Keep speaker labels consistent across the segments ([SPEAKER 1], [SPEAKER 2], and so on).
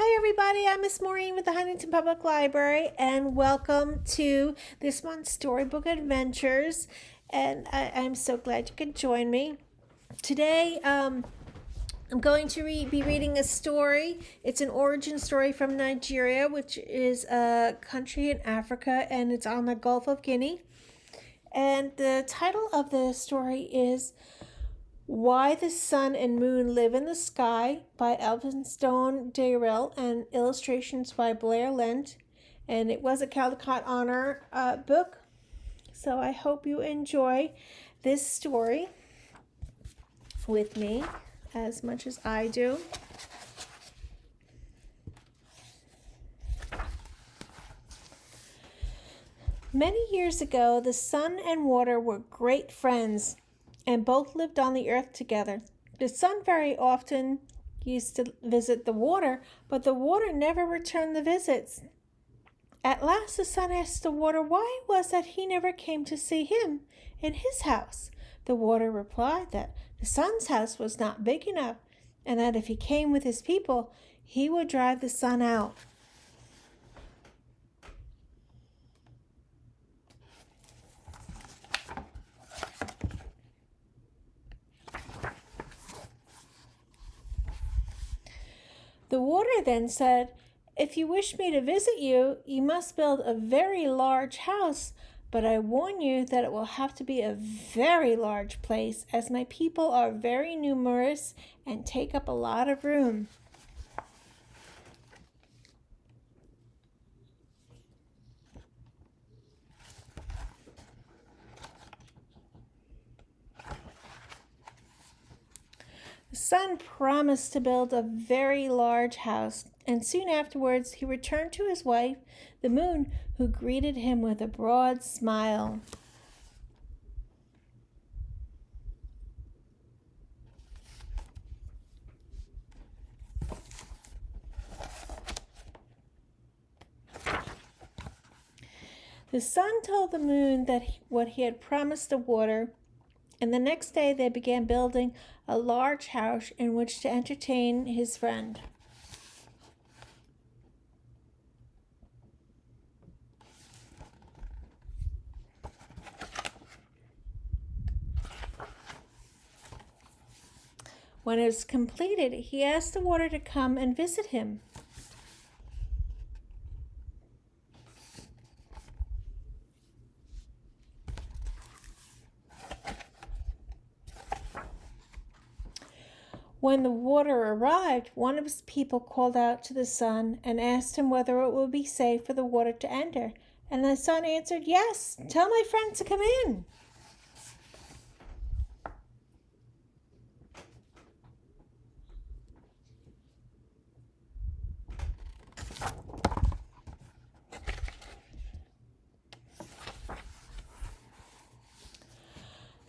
[SPEAKER 1] Hi everybody, I'm Miss Maureen with the Huntington Public Library and welcome to this month's Storybook Adventures, and I'm so glad you could join me. Today I'm going to be reading a story. It's an origin story from Nigeria, which is a country in Africa, and it's on the Gulf of Guinea. And the title of the story is Why the Sun and Moon Live in the Sky by Elphinstone Dayrell and illustrations by Blair Lent. And it was a Caldecott Honor book. So I hope you enjoy this story with me as much as I do. Many years ago, the sun and water were great friends, and both lived on the earth together. The sun very often used to visit the water, but the water never returned the visits. At last the sun asked the water why it was that he never came to see him in his house. The water replied that the sun's house was not big enough, and that if he came with his people, he would drive the sun out. The water then said, "If you wish me to visit you, you must build a very large house, but I warn you that it will have to be a very large place, as my people are very numerous and take up a lot of room." The sun promised to build a very large house, and soon afterwards he returned to his wife, the moon, who greeted him with a broad smile. The sun told the moon what he had promised the water, and the next day they began building a large house in which to entertain his friend. When it was completed, he asked the water to come and visit him. When the water arrived, one of his people called out to the sun and asked him whether it would be safe for the water to enter. And the sun answered, "Yes, tell my friend to come in."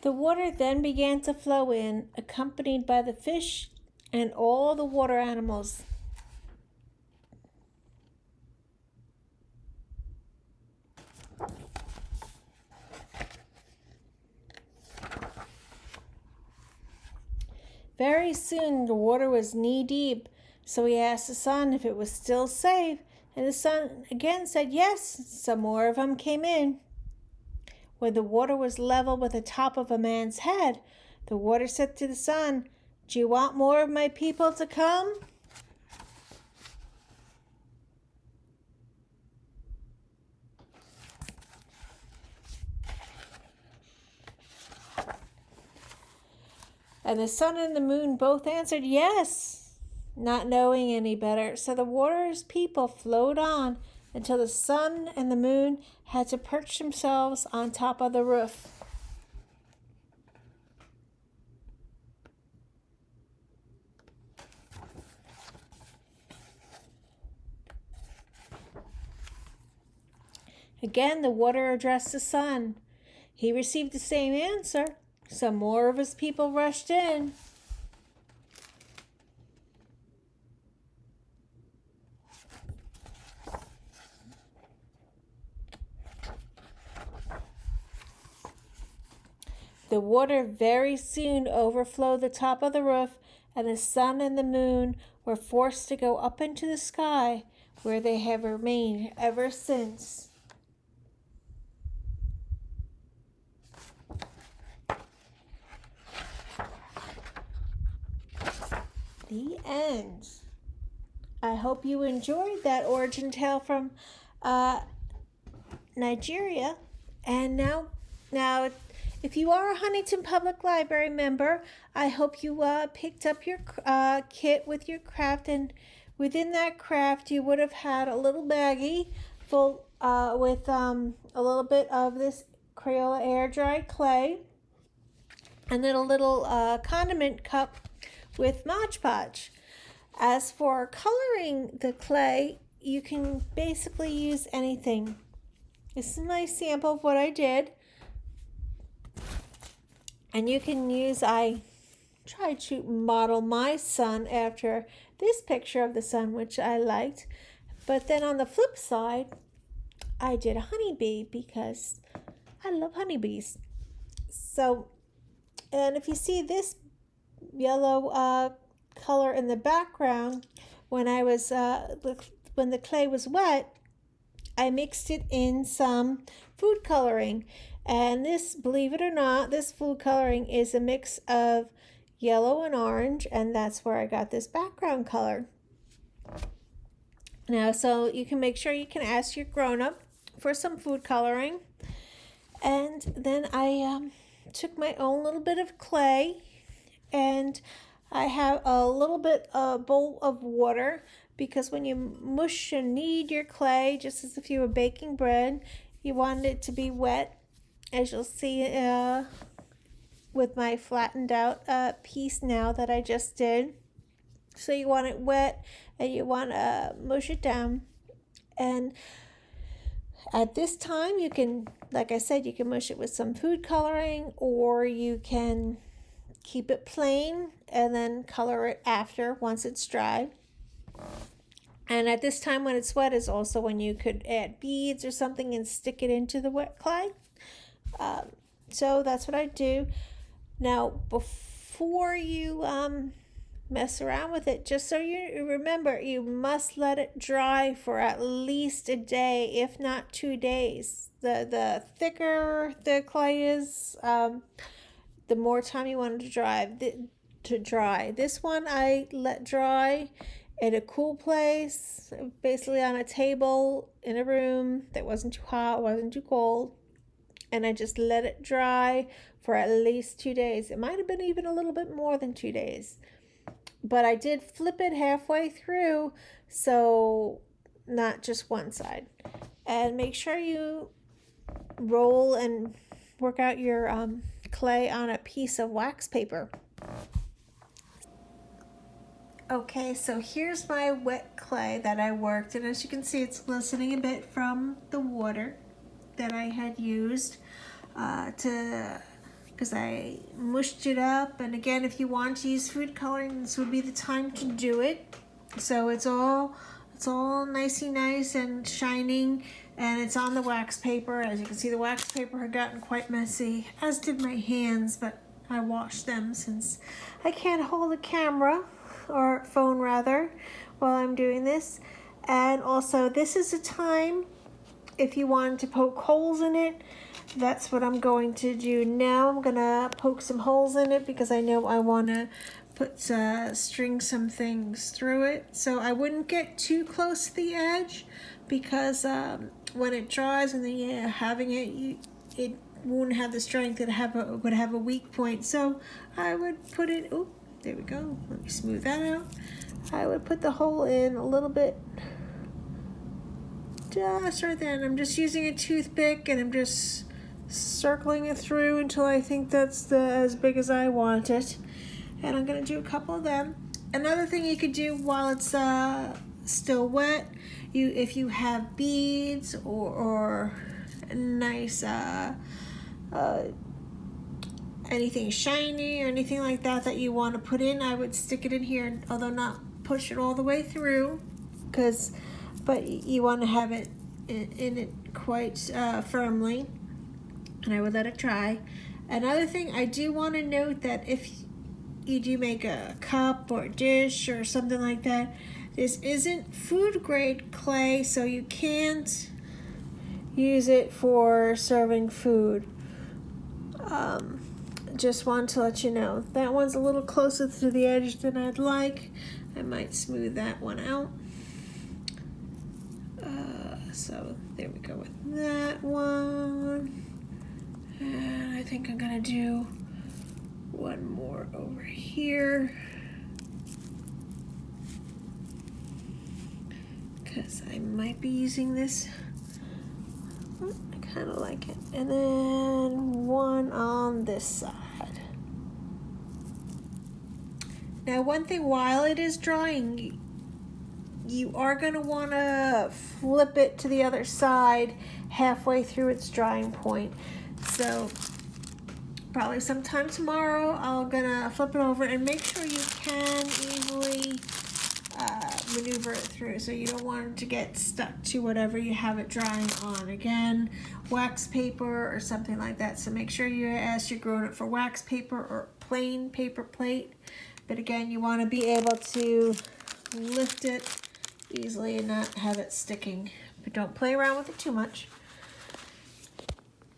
[SPEAKER 1] The water then began to flow in, accompanied by the fish and all the water animals. Very soon the water was knee-deep, so he asked the sun if it was still safe, and the sun again said yes. Some more of them came in. When the water was level with the top of a man's head, the water said to the sun, "Do you want more of my people to come?" And the sun and the moon both answered yes, not knowing any better. So the water's people flowed on until the sun and the moon had to perch themselves on top of the roof. Again, the water addressed the sun. He received the same answer. Some more of his people rushed in. The water very soon overflowed the top of the roof, and the sun and the moon were forced to go up into the sky, where they have remained ever since. The end. I hope you enjoyed that origin tale from Nigeria. And now, if you are a Huntington Public Library member, I hope you picked up your kit with your craft, and within that craft you would have had a little baggie full with a little bit of this Crayola air dried clay, and then a little condiment cup with Mod Podge. As for coloring the clay, you can basically use anything. This is my sample of what I did. And you can use, I tried to model my sun after this picture of the sun, which I liked. But then on the flip side, I did a honeybee because I love honeybees. So, and if you see this yellow color in the background, when I was when the clay was wet, I mixed it in some food coloring, and this, believe it or not, this food coloring is a mix of yellow and orange, and that's where I got this background color. Now, so you can make sure you can ask your grown-up for some food coloring. And then I took my own little bit of clay, and I have a little bit bowl of water, because when you mush and knead your clay, just as if you were baking bread, you want it to be wet, as you'll see with my flattened out piece now that I just did. So you want it wet, and you want to mush it down. And at this time, you can, like I said, you can mush it with some food coloring, or you can keep it plain and then color it after, once it's dry. And at this time when it's wet is also when you could add beads or something and stick it into the wet clay. So that's what I do. Now, before you mess around with it, just so you remember, you must let it dry for at least a day, if not 2 days. The thicker the clay is, the more time you want it to dry. This one I let dry in a cool place, basically on a table in a room that wasn't too hot, wasn't too cold, and I just let it dry for at least 2 days. It might have been even a little bit more than 2 days, but I did flip it halfway through, so not just one side. And make sure you roll and work out your clay on a piece of wax paper. Okay, so here's my wet clay that I worked, and as you can see, it's glistening a bit from the water that I had used because I mushed it up. And again, if you want to use food coloring, this would be the time to do it. So it's all nicey nice and shining, and it's on the wax paper. As you can see, the wax paper had gotten quite messy, as did my hands, but I washed them since I can't hold a camera, or phone rather, while I'm doing this. And also, this is a time if you want to poke holes in it. That's what I'm going to do now. I'm gonna poke some holes in it because I know I want to string some things through it. So I wouldn't get too close to the edge, because when it dries and then you're having it, it won't have the strength. It would have a weak point. So I would put it. Oh, there we go. Let me smooth that out. I would put the hole in a little bit, just right there. And I'm just using a toothpick, and I'm just circling it through until I think that's as big as I want it. And I'm going to do a couple of them. Another thing you could do while it's still wet, if you have beads or nice anything shiny or anything like that you want to put in, I would stick it in here, although not push it all the way through, but you want to have it in it quite firmly. And I would let it dry. Another thing I do want to note that if you do make a cup or a dish or something like that, this isn't food grade clay, so you can't use it for serving food. Just want to let you know. That one's a little closer to the edge than I'd like. I might smooth that one out. So there we go with that one. And I think I'm gonna do one more over here, because I might be using this. I kind of like it. And then one on this side. Now, one thing, while it is drying, you are going to want to flip it to the other side halfway through its drying point. So probably sometime tomorrow I'm going to flip it over, and make sure you can easily maneuver it through, so you don't want it to get stuck to whatever you have it drying on. Again, wax paper or something like that. So make sure you ask your grown-up for wax paper or plain paper plate. But again, you want to be able to lift it easily and not have it sticking. But don't play around with it too much.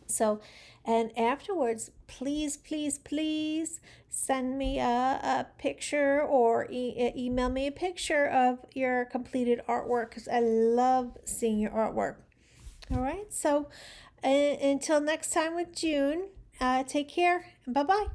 [SPEAKER 1] So, and afterwards, please, please, please send me a picture, or email me a picture of your completed artwork, because I love seeing your artwork. All right, so until next time with June, take care and bye-bye.